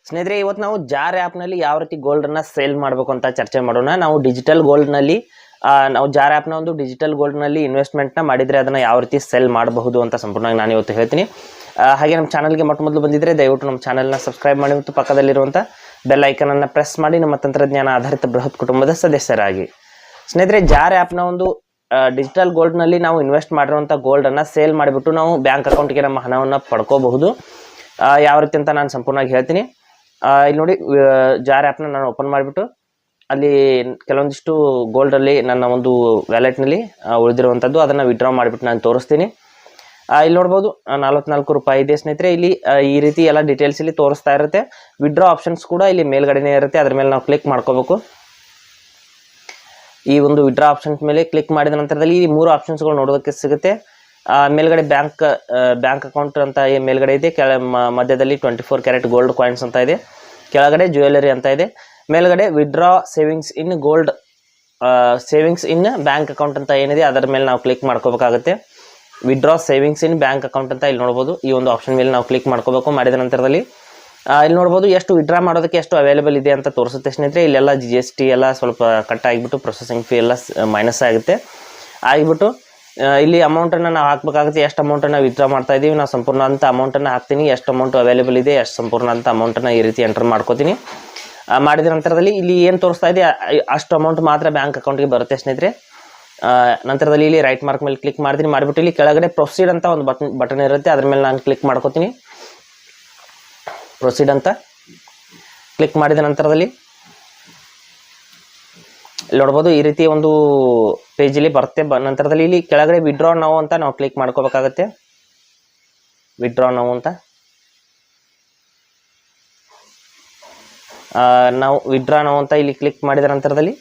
ಸ್ನೇಹಿತರೆ, ಇವತ್ತು ನಾವು ಜಾರ್ ಆ್ಯಪ್ನಲ್ಲಿ ಯಾವ ರೀತಿ ಗೋಲ್ಡನ್ನು ಸೇಲ್ ಮಾಡಬೇಕು ಅಂತ ಚರ್ಚೆ ಮಾಡೋಣ. ನಾವು ಡಿಜಿಟಲ್ ಗೋಲ್ಡ್ನಲ್ಲಿ ನಾವು ಜಾರ್ ಆ್ಯಪ್ನ ಒಂದು ಡಿಜಿಟಲ್ ಗೋಲ್ಡ್ನಲ್ಲಿ ಇನ್ವೆಸ್ಟ್ಮೆಂಟ್ನ ಮಾಡಿದರೆ ಅದನ್ನು ಯಾವ ರೀತಿ ಸೆಲ್ ಮಾಡಬಹುದು ಅಂತ ಸಂಪೂರ್ಣವಾಗಿ ನಾನು ಇವತ್ತು ಹೇಳ್ತೀನಿ. ಹಾಗೆ ನಮ್ಮ ಚಾನಲ್ಗೆ ಮೊದಲು ಬಂದಿದ್ದರೆ ದಯವಿಟ್ಟು ನಮ್ಮ ಚಾನಲ್ನ ಸಬ್ಸ್ಕ್ರೈಬ್ ಮಾಡಿ ಮತ್ತು ಪಕ್ಕದಲ್ಲಿರುವಂಥ ಬೆಲ್ ಐಕನನ್ನು ಪ್ರೆಸ್ ಮಾಡಿ ನಮ್ಮ ತಂತ್ರಜ್ಞಾನ ಆಧಾರಿತ ಬೃಹತ್ ಕುಟುಂಬದ ಸದಸ್ಯರಾಗಿ. ಸ್ನೇಹಿತರೆ, ಜಾರ್ ಆ್ಯಪ್ನ ಒಂದು ಡಿಜಿಟಲ್ ಗೋಲ್ಡ್ನಲ್ಲಿ ನಾವು ಇನ್ವೆಸ್ಟ್ ಮಾಡಿರುವಂಥ ಗೋಲ್ಡನ್ನು ಸೇಲ್ ಮಾಡಿಬಿಟ್ಟು ನಾವು ಬ್ಯಾಂಕ್ ಅಕೌಂಟ್ಗೆ ನಮ್ಮ ಹಣವನ್ನು ಪಡ್ಕೋಬಹುದು. ಯಾವ ರೀತಿ ಅಂತ ನಾನು ಸಂಪೂರ್ಣವಾಗಿ ಹೇಳ್ತೀನಿ. ಇಲ್ಲಿ ನೋಡಿ, ಜಾರ್ ಆ್ಯಪ್ನ ನಾನು ಓಪನ್ ಮಾಡಿಬಿಟ್ಟು ಅಲ್ಲಿ ಕೆಲವೊಂದಿಷ್ಟು ಗೋಲ್ಡಲ್ಲಿ ನನ್ನ ಒಂದು ವ್ಯಾಲೆಟ್ನಲ್ಲಿ ಉಳಿದಿರುವಂಥದ್ದು ಅದನ್ನು ವಿಡ್ರಾ ಮಾಡಿಬಿಟ್ಟು ನಾನು ತೋರಿಸ್ತೀನಿ. ಇಲ್ಲಿ ನೋಡ್ಬೋದು 44 ರೂಪಾಯಿ ಇದೆ ಸ್ನೇಹಿತರೆ. ಇಲ್ಲಿ ಈ ರೀತಿ ಎಲ್ಲ ಡೀಟೇಲ್ಸ್ ಇಲ್ಲಿ ತೋರಿಸ್ತಾ ಇರುತ್ತೆ. ವಿಡ್ರಾ ಆಪ್ಷನ್ಸ್ ಕೂಡ ಇಲ್ಲಿ ಮೇಲ್ಗಡೆನೇ ಇರುತ್ತೆ, ಅದ್ರ ಮೇಲೆ ನಾವು ಕ್ಲಿಕ್ ಮಾಡ್ಕೋಬೇಕು. ಈ ಒಂದು ವಿಡ್ರಾ ಆಪ್ಷನ್ಸ್ ಮೇಲೆ ಕ್ಲಿಕ್ ಮಾಡಿದ ನಂತರದಲ್ಲಿ ಈ 3 ಆಪ್ಷನ್ಸ್ಗಳು ನೋಡೋದಕ್ಕೆ ಸಿಗುತ್ತೆ. ಮೇಲ್ಗಡೆ ಬ್ಯಾಂಕ್ ಅಕೌಂಟ್ ಅಂತ ಮೇಲ್ಗಡೆ ಇದೆ, ಮಧ್ಯದಲ್ಲಿ 24 ಕ್ಯಾರೆಟ್ ಗೋಲ್ಡ್ ಕಾಯಿನ್ಸ್ ಅಂತ ಇದೆ, ಕೆಳಗಡೆ ಜ್ಯುವೆಲರಿ ಅಂತ ಇದೆ, ಮೇಲ್ಗಡೆ withdraw savings in gold savings in bank account ಅಂತ ಏನಿದೆ ಅದರ ಮೇಲೆ ನಾವು ಕ್ಲಿಕ್ ಮಾಡ್ಕೋಬೇಕಾಗುತ್ತೆ. ವಿಡ್ರಾ ಸೇವಿಂಗ್ಸ್ ಇನ್ ಬ್ಯಾಂಕ್ ಅಕೌಂಟ್ ಅಂತ ಇಲ್ಲಿ ನೋಡ್ಬೋದು. ಈ ಒಂದು ಆಪ್ಷನ್ ಮೇಲೆ ನಾವು ಕ್ಲಿಕ್ ಮಾಡ್ಕೋಬೇಕು. ಮಾಡಿದ ನಂತರದಲ್ಲಿ ಇಲ್ಲಿ ನೋಡ್ಬೋದು ಎಷ್ಟು ವಿಡ್ರಾ ಮಾಡೋದಕ್ಕೆ ಎಷ್ಟು ಅವೈಲೇಬಲ್ ಇದೆ ಅಂತ ತೋರಿಸುತ್ತೆ ಸ್ನೇಹಿತರೆ. ಇಲ್ಲೆಲ್ಲ GST ಎಲ್ಲ ಸ್ವಲ್ಪ ಕಟ್ ಆಗಿಬಿಟ್ಟು ಪ್ರೊಸೆಸಿಂಗ್ ಫೀ ಎಲ್ಲ ಮೈನಸ್ ಆಗುತ್ತೆ. ಆಗಿಬಿಟ್ಟು ಇಲ್ಲಿ ಅಮೌಂಟನ್ನು ನಾವು ಹಾಕಬೇಕಾಗುತ್ತೆ. ಎಷ್ಟು ಅಮೌಂಟನ್ನು ವಿಡ್ರಾ ಮಾಡ್ತಾ ಇದ್ದೀವಿ, ನಾವು ಸಂಪೂರ್ಣ ಅಂತ ಅಮೌಂಟನ್ನು ಹಾಕ್ತೀನಿ. ಎಷ್ಟು ಅಮೌಂಟ್ ಅವೈಲೇಬಲ್ ಇದೆ, ಎಷ್ಟು ಸಂಪೂರ್ಣ ಅಂತ ಅಮೌಂಟನ್ನು ಈ ರೀತಿ ಎಂಟರ್ ಮಾಡ್ಕೋತೀನಿ. ಮಾಡಿದ ನಂತರದಲ್ಲಿ ಇಲ್ಲಿ ಏನು ತೋರಿಸ್ತಾ ಇದೆ ಅಷ್ಟು ಅಮೌಂಟ್ ಮಾತ್ರ ಬ್ಯಾಂಕ್ ಅಕೌಂಟ್ಗೆ ಬರುತ್ತೆ ಸ್ನೇಹಿತರೆ. ನಂತರದಲ್ಲಿ ಇಲ್ಲಿ ರೈಟ್ ಮಾರ್ಕ್ ಮೇಲೆ ಕ್ಲಿಕ್ ಮಾಡ್ತೀನಿ. ಮಾಡಿಬಿಟ್ಟು ಇಲ್ಲಿ ಕೆಳಗಡೆ ಪ್ರೊಸೀಡ್ ಅಂತ ಒಂದು ಬಟನ್ ಇರುತ್ತೆ, ಅದ್ರ ಮೇಲೆ ನಾನು ಕ್ಲಿಕ್ ಮಾಡ್ಕೋತೀನಿ. ಪ್ರೊಸೀಡ್ ಅಂತ ಕ್ಲಿಕ್ ಮಾಡಿದ ನಂತರದಲ್ಲಿ ನೋಡ್ಬೋದು ಈ ರೀತಿ ಒಂದು ಪೇಜಲ್ಲಿ ಬರುತ್ತೆ. ನಂತರದಲ್ಲಿ ಇಲ್ಲಿ ಕೆಳಗಡೆ ವಿಡ್ರಾ ನೌ ಅಂತ ನಾವು ಕ್ಲಿಕ್ ಮಾಡ್ಕೋಬೇಕಾಗತ್ತೆ. ವಿಡ್ರಾ ನೌ ಅಂತ ನಾವು ವಿಡ್ರಾ ನೌ ಅಂತ ಇಲ್ಲಿ ಕ್ಲಿಕ್ ಮಾಡಿದ ನಂತರದಲ್ಲಿ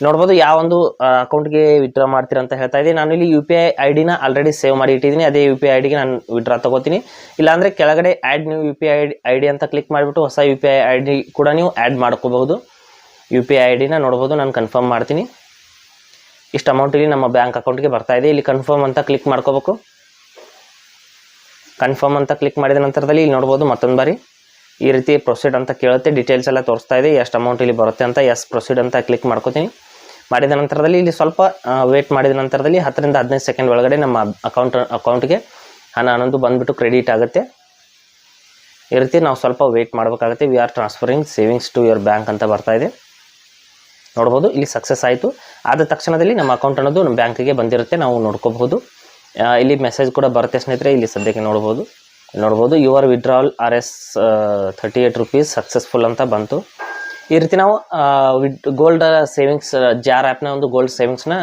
ನೋಡ್ಬೋದು ಯಾವ ಒಂದು ಅಕೌಂಟ್ಗೆ ವಿಡ್ರಾ ಮಾಡ್ತೀರಾ ಅಂತ ಹೇಳ್ತಾ ಇದೆ. ನಾನು ಇಲ್ಲಿ UPI ID ಆಲ್ರೆಡಿ ಸೇವ್ ಮಾಡಿ ಇಟ್ಟಿದ್ದೀನಿ. ಅದೇ UPI ID ನಾನು ವಿಡ್ರಾ ತಗೋತೀನಿ. ಇಲ್ಲಾಂದರೆ ಕೆಳಗಡೆ ಆ್ಯಡ್ ನ್ಯೂ UPI ID ಅಂತ ಕ್ಲಿಕ್ ಮಾಡಿಬಿಟ್ಟು ಹೊಸ UPI ID ಕೂಡ ನೀವು ಆ್ಯಡ್ ಮಾಡ್ಕೋಬಹುದು. UPI ID ನೋಡ್ಬೋದು. ನಾನು ಕನ್ಫರ್ಮ್ ಮಾಡ್ತೀನಿ. ಇಷ್ಟು ಅಮೌಂಟ್ ಇಲ್ಲಿ ನಮ್ಮ ಬ್ಯಾಂಕ್ ಅಕೌಂಟ್ಗೆ ಬರ್ತಾ ಇದೆ. ಇಲ್ಲಿ ಕನ್ಫರ್ಮ್ ಅಂತ ಕ್ಲಿಕ್ ಮಾಡ್ಕೋಬೇಕು. ಕನ್ಫರ್ಮ್ ಅಂತ ಕ್ಲಿಕ್ ಮಾಡಿದ ನಂತರದಲ್ಲಿ ಇಲ್ಲಿ ನೋಡ್ಬೋದು ಮತ್ತೊಂದು ಬಾರಿ ಈ ರೀತಿ ಪ್ರೊಸೀಡ್ ಅಂತ ಕೇಳುತ್ತೆ. ಡೀಟೇಲ್ಸ್ ಎಲ್ಲ ತೋರಿಸ್ತಾ ಇದೆ, ಎಷ್ಟು ಅಮೌಂಟ್ ಇಲ್ಲಿ ಬರುತ್ತೆ ಅಂತ. ಎಸ್ ಪ್ರೊಸೀಡ್ ಅಂತ ಕ್ಲಿಕ್ ಮಾಡ್ಕೋತೀನಿ. ಮಾಡಿದ ನಂತರದಲ್ಲಿ ಇಲ್ಲಿ ಸ್ವಲ್ಪ ವೇಟ್ ಮಾಡಿದ ನಂತರದಲ್ಲಿ 10 ರಿಂದ 15 ಸೆಕೆಂಡ್ ಒಳಗಡೆ ನಮ್ಮ ಅಕೌಂಟ್ಗೆ ಹಣ ಅನ್ನೋದು ಬಂದುಬಿಟ್ಟು ಕ್ರೆಡಿಟ್ ಆಗುತ್ತೆ. ಈ ರೀತಿ ನಾವು ಸ್ವಲ್ಪ ವೇಟ್ ಮಾಡಬೇಕಾಗುತ್ತೆ. We are transferring savings to your bank ಅಂತ ಬರ್ತಾ ಇದೆ. ನೋಡ್ಬೋದು ಇಲ್ಲಿ ಸಕ್ಸಸ್ ಆಯಿತು. ಆದ ತಕ್ಷಣದಲ್ಲಿ ನಮ್ಮ ಅಕೌಂಟ್ ಅನ್ನೋದು ನಮ್ಮ ಬ್ಯಾಂಕಿಗೆ ಬಂದಿರುತ್ತೆ, ನಾವು ನೋಡ್ಕೋಬಹುದು. ಇಲ್ಲಿ ಮೆಸೇಜ್ ಕೂಡ ಬರುತ್ತೆ ಸ್ನೇಹಿತರೆ. ಇಲ್ಲಿ ಸದ್ಯಕ್ಕೆ ನೋಡ್ಬೋದು your withdrawal RS 38 rupees successful ಅಂತ ಬಂತು. ಈ ರೀತಿ ನಾವು ಗೋಲ್ಡ್ ಸೇವಿಂಗ್ಸ್ ಜಾರ್ ಆ್ಯಪ್ನ ಒಂದು ಗೋಲ್ಡ್ ಸೇವಿಂಗ್ಸ್ನ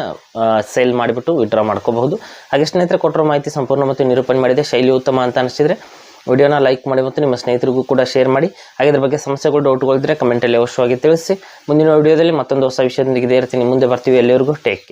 ಸೇಲ್ ಮಾಡಿಬಿಟ್ಟು ವಿಡ್ರಾ ಮಾಡ್ಕೋಬಹುದು. ಹಾಗೆ ಸ್ನೇಹಿತರೆ, ಕೊಟ್ಟಿರೋ ಮಾಹಿತಿ ಸಂಪೂರ್ಣ ಮತ್ತು ನಿರೂಪಣೆ ಮಾಡಿದೆ, ಶೈಲಿ ಉತ್ತಮ ಅಂತ ಅನಿಸಿದರೆ ವಿಡಿಯೋನ ಲೈಕ್ ಮಾಡಿ ಮತ್ತು ನಿಮ್ಮ ಸ್ನೇಹಿತರಿಗೂ ಕೂಡ ಶೇರ್ ಮಾಡಿ. ಹಾಗೆ ಇದ್ರ ಬಗ್ಗೆ ಸಮಸ್ಯೆಗಳು ಡೌಟ್ಗಳಿದ್ದರೆ ಕಮೆಂಟಲ್ಲಿ ಅವಶ್ಯವಾಗಿ ತಿಳಿಸಿ. ಮುಂದಿನ ವಿಡಿಯೋದಲ್ಲಿ ಮತ್ತೊಂದು ಹೊಸ ವಿಷಯದೊಂದಿಗೆ ಇದೇ ಇರ್ತೀನಿ. ಮುಂದೆ ಬರ್ತೀವಿ. ಎಲ್ಲರಿಗೂ ಟೇಕ್ ಕೇರ್.